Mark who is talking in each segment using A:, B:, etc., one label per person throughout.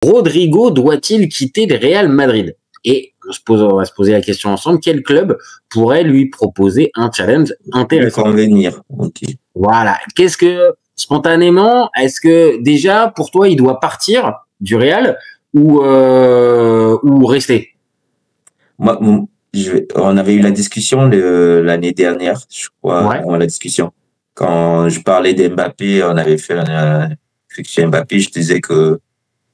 A: Rodrigo doit-il quitter le Real Madrid? Et on va se poser la question ensemble, quel club pourrait lui proposer un challenge intéressant?
B: Convenir. Ok.
A: Voilà. Qu'est-ce que, spontanément, est-ce que déjà, pour toi, il doit partir du Real ou rester?
B: Moi, on avait eu la discussion l'année dernière, je crois,
A: Ouais.
B: avant la discussion. Quand je parlais d'Mbappé, on avait fait une discussion Mbappé, je disais que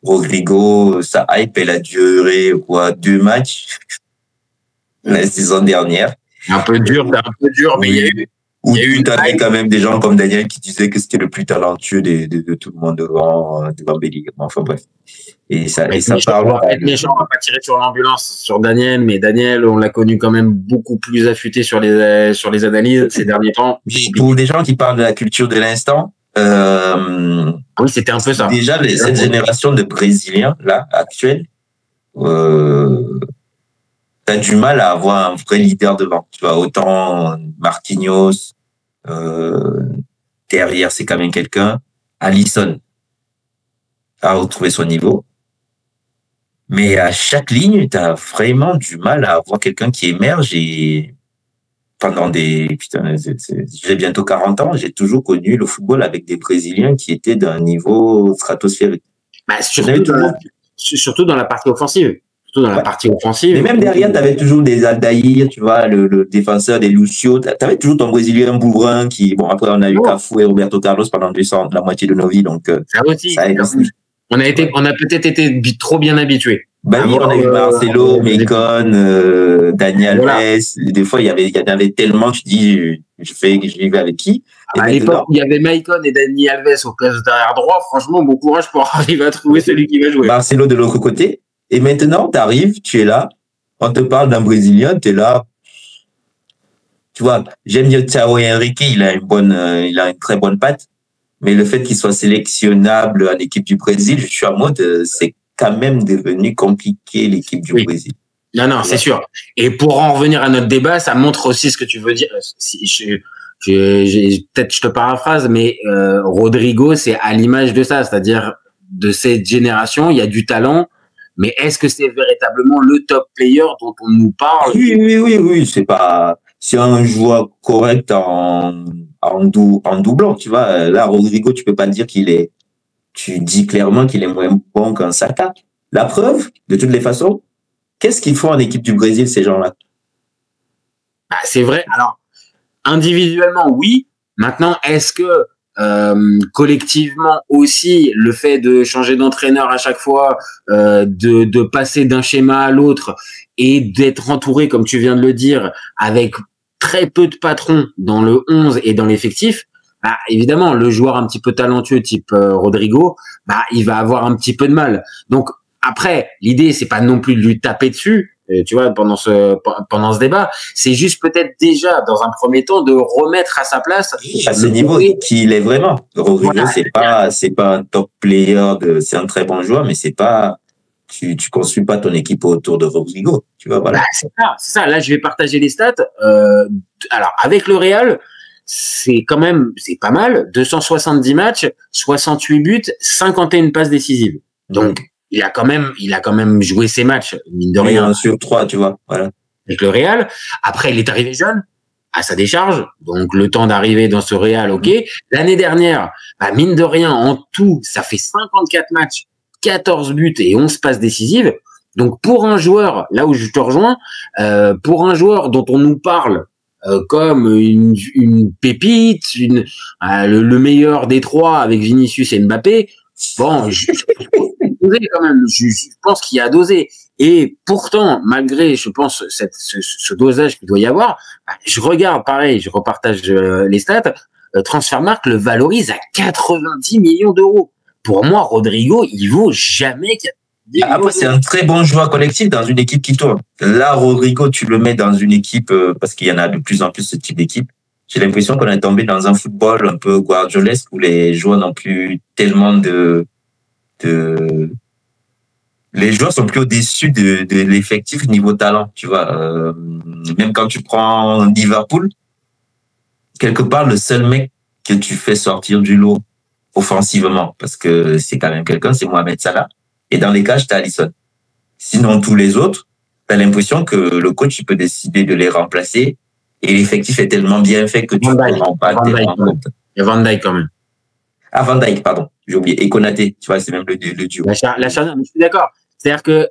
B: Rodrigo, sa hype, elle a duré, quoi, 2 matchs la saison dernière.
A: Un peu dur, mais il y a eu,
B: Où tu avais quand même des gens comme Daniel qui disaient que c'était le plus talentueux de tout le monde devant Bellingham. Enfin bref. Et ça parle.
A: On va être méchant, on va pas tirer sur l'ambulance sur Daniel, mais Daniel, on l'a connu quand même beaucoup plus affûté sur les analyses ces derniers temps.
B: Pour des gens qui parlent de la culture de l'instant,
A: oui, c'était un peu ça.
B: Déjà, cette génération de Brésiliens, là, actuelle, t'as du mal à avoir un vrai leader devant. Tu vois, autant Marquinhos, derrière, c'est quand même quelqu'un. Alisson a retrouvé son niveau. Mais à chaque ligne, t'as vraiment du mal à avoir quelqu'un qui émerge et pendant j'ai bientôt 40 ans, j'ai toujours connu le football avec des Brésiliens qui étaient d'un niveau stratosphérique.
A: Bah, surtout dans la partie offensive.
B: Mais même derrière, tu avais toujours des Aldaïr, tu vois, le défenseur des Lucio. Tu avais toujours ton Brésilien bourrin qui, bon, après, on a eu Cafu et Roberto Carlos pendant la moitié de nos vies. Donc,
A: ça aussi. On a peut-être été trop bien habitués.
B: Ben oui, on a eu Marcelo, Maicon, Daniel Alves. Des fois, il y en avait tellement, tu dis, je vivais avec qui?
A: À l'époque, il y avait Maicon et Dani Alves au poste d'arrière droit. Franchement, bon courage pour arriver à trouver celui qui va jouer.
B: Marcelo de l'autre côté. Et maintenant, tu arrives, tu es là, on te parle d'un Brésilien, tu es là. Tu vois, j'aime dire Thiago Henrique, il a une très bonne patte. Mais le fait qu'il soit sélectionnable en équipe du Brésil, je suis en mode, c'est quand même devenu compliqué l'équipe du Brésil.
A: Non, c'est sûr. Et pour en revenir à notre débat, ça montre aussi ce que tu veux dire. Peut-être je te paraphrase, mais Rodrigo, c'est à l'image de ça, c'est-à-dire de cette génération, il y a du talent, mais est-ce que c'est véritablement le top player dont on nous parle?
B: Oui, c'est un joueur correct en doublant, tu vois. Là, Rodrigo, tu peux pas dire tu dis clairement qu'il est moins bon qu'un Saka. La preuve, de toutes les façons, qu'est-ce qu'ils font en équipe du Brésil, ces gens-là?
A: Ah, c'est vrai. Alors, individuellement, oui. Maintenant, est-ce que collectivement aussi, le fait de changer d'entraîneur à chaque fois, de passer d'un schéma à l'autre et d'être entouré, comme tu viens de le dire, avec très peu de patrons dans le 11 et dans l'effectif, bah, évidemment, le joueur un petit peu talentueux type Rodrigo, bah, il va avoir un petit peu de mal. Donc, après, l'idée, c'est pas non plus de lui taper dessus, tu vois, pendant ce débat, c'est juste peut-être déjà dans un premier temps de remettre à sa place
B: à ce niveau qu'il est vraiment. Rodrigo, voilà, c'est pas un top player, c'est un très bon joueur, mais c'est pas, tu construis pas ton équipe autour de Rodrigo, tu vois, voilà.
A: Bah, c'est ça. Là, je vais partager les stats. Alors, avec le Real, c'est pas mal. 270 matchs, 68 buts, 51 passes décisives. Donc, il a quand même joué ses matchs, mine de rien.
B: 1 sur 3, tu vois, voilà.
A: Avec le Real. Après, il est arrivé jeune, à sa décharge. Donc, le temps d'arriver dans ce Real, ok. L'année dernière, bah, mine de rien, en tout, ça fait 54 matchs, 14 buts et 11 passes décisives. Donc, pour un joueur, là où je te rejoins, pour un joueur dont on nous parle comme une pépite, le meilleur des trois avec Vinicius et Mbappé, bon, quand même, je pense qu'il y a dosé. Et pourtant, malgré, je pense, ce dosage qu'il doit y avoir, je regarde, pareil, je repartage les stats, Transfermarkt le valorise à 90 millions d'euros. Pour moi, Rodrigo, il vaut jamais.
B: Après, c'est un très bon joueur collectif dans une équipe qui tourne. Là, Rodrigo, tu le mets dans une équipe, parce qu'il y en a de plus en plus ce type d'équipe. J'ai l'impression qu'on est tombé dans un football un peu guardiolesque où les joueurs n'ont plus tellement les joueurs sont plus au-dessus de l'effectif niveau talent, tu vois. Même quand tu prends Liverpool, quelque part, le seul mec que tu fais sortir du lot offensivement, parce que c'est quand même quelqu'un, c'est Mohamed Salah. Et dans les cages, tu as Alisson. Sinon, tous les autres, tu as l'impression que le coach il peut décider de les remplacer et l'effectif est tellement bien fait que tu ne te rends pas tellement compte.
A: Il y a Van Dijk quand même.
B: Ah, Van Dijk, pardon, j'ai oublié. Et Konaté, tu vois, c'est même le duo.
A: La charnière, mais je suis d'accord. C'est-à-dire que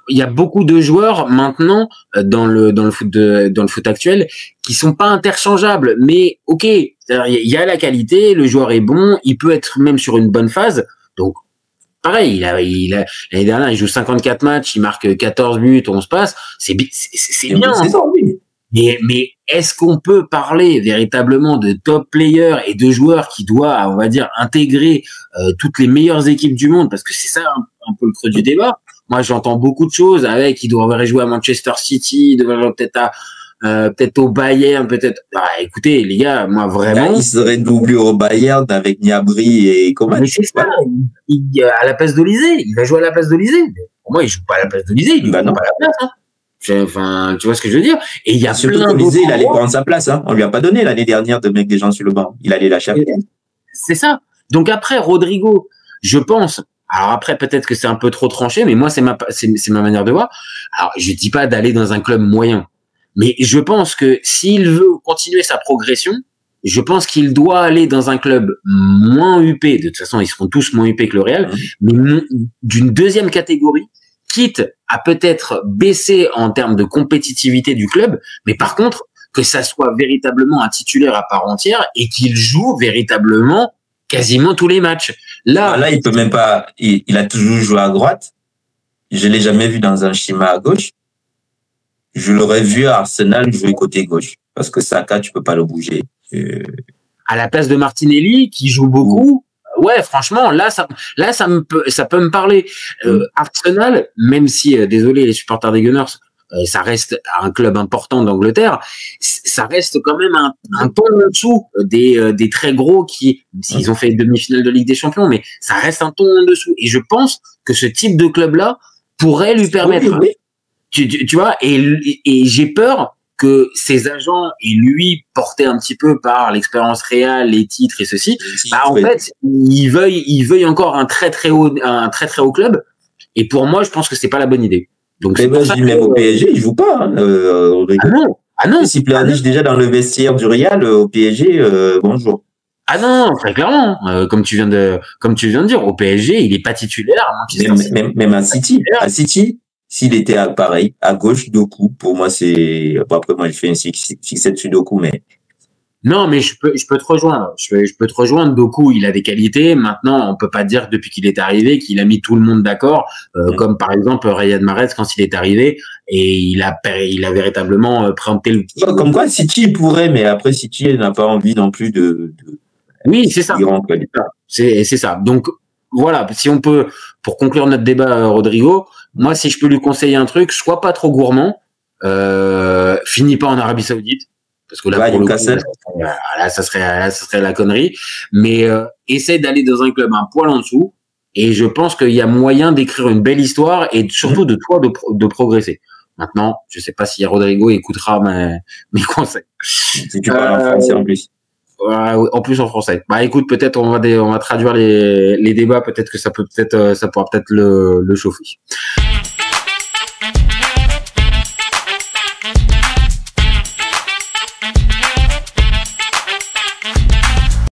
A: il y a beaucoup de joueurs maintenant dans le foot actuel qui sont pas interchangeables. Mais ok, il y a la qualité, le joueur est bon, il peut être même sur une bonne phase. Donc pareil, l'année dernière, il joue 54 matchs, il marque 14 buts, 11 passes. C'est bien.
B: C'est ça, oui.
A: Mais est-ce qu'on peut parler véritablement de top players et de joueurs qui doivent, on va dire, intégrer toutes les meilleures équipes du monde? Parce que c'est ça un peu le creux du débat. Moi, j'entends beaucoup de choses avec, il devrait jouer à Manchester City, il devrait jouer peut-être au Bayern, peut-être. Ah, écoutez, les gars, moi vraiment.
B: Là, il serait doublé au Bayern avec Gnabry et Coman.
A: Mais c'est ça. À la place d'Olysée, il va jouer à la place d'Olysée. Pour moi, il joue pas à la place d'Olysée, il joue pas à la place. Hein. Enfin, tu vois ce que je veux dire? Et il y a
B: surtout qu'Olysée, il allait prendre sa place. Hein. On lui a pas donné l'année dernière de mettre des gens sur le banc. Il allait lâcher.
A: C'est ça. Donc après, Rodrigo, je pense. Alors après, peut-être que c'est un peu trop tranché, mais moi, c'est ma manière de voir. Alors, je dis pas d'aller dans un club moyen, mais je pense que s'il veut continuer sa progression, je pense qu'il doit aller dans un club moins huppé. De toute façon, ils seront tous moins huppés que le Real, mais d'une deuxième catégorie, quitte à peut-être baisser en termes de compétitivité du club, mais par contre, que ça soit véritablement un titulaire à part entière et qu'il joue véritablement quasiment tous les matchs.
B: Là, il peut même pas. Il a toujours joué à droite. Je l'ai jamais vu dans un schéma à gauche. Je l'aurais vu à Arsenal jouer côté gauche parce que Saka, tu peux pas le bouger.
A: À la place de Martinelli, qui joue beaucoup. Ouais, franchement, là, ça peut me parler. Arsenal, même si, désolé les supporters des Gunners, ça reste un club important d'Angleterre, ça reste quand même un ton en dessous des très gros s'ils ont fait une demi-finale de Ligue des Champions, mais ça reste un ton en dessous. Et je pense que ce type de club-là pourrait lui permettre, tu vois, et j'ai peur que ses agents et lui, portés un petit peu par l'expérience réelle, les titres et ceci, en fait, il veuille encore un très très haut club. Et pour moi, je pense que c'est pas la bonne idée. Donc,
B: mais je dis même au PSG, il joue pas. Ah non. S'il planiche déjà dans le vestiaire du Real au PSG, bonjour.
A: Ah non, très clairement. Comme tu viens de dire, au PSG, il est pas titulaire.
B: Même à City. À City, s'il était pareil, à gauche, Doku, pour moi, c'est. Bon, après, moi, je fais une fixette sur Doku, mais.
A: Non, mais je peux te rejoindre. Je peux te rejoindre. Doku, il a des qualités. Maintenant, on peut pas dire depuis qu'il est arrivé qu'il a mis tout le monde d'accord, comme par exemple Riyad Mahrez quand il est arrivé et il a véritablement préempté le.
B: Comme quoi, City pourrait, mais après City n'a pas envie non plus de.
A: Oui, c'est ça. C'est ça. Donc voilà, si on peut, pour conclure notre débat, Rodrigo, moi, si je peux lui conseiller un truc, sois pas trop gourmand, finis pas en Arabie Saoudite. Parce que là, pour le coup, ça serait la connerie. Mais essaie d'aller dans un club un poil en dessous. Et je pense qu'il y a moyen d'écrire une belle histoire et surtout de toi de progresser. Maintenant, je sais pas si Rodrigo écoutera mes conseils.
B: Si tu parles en français en plus.
A: En plus en français. Bah écoute, peut-être on va traduire les débats. Peut-être que ça pourra peut-être le chauffer.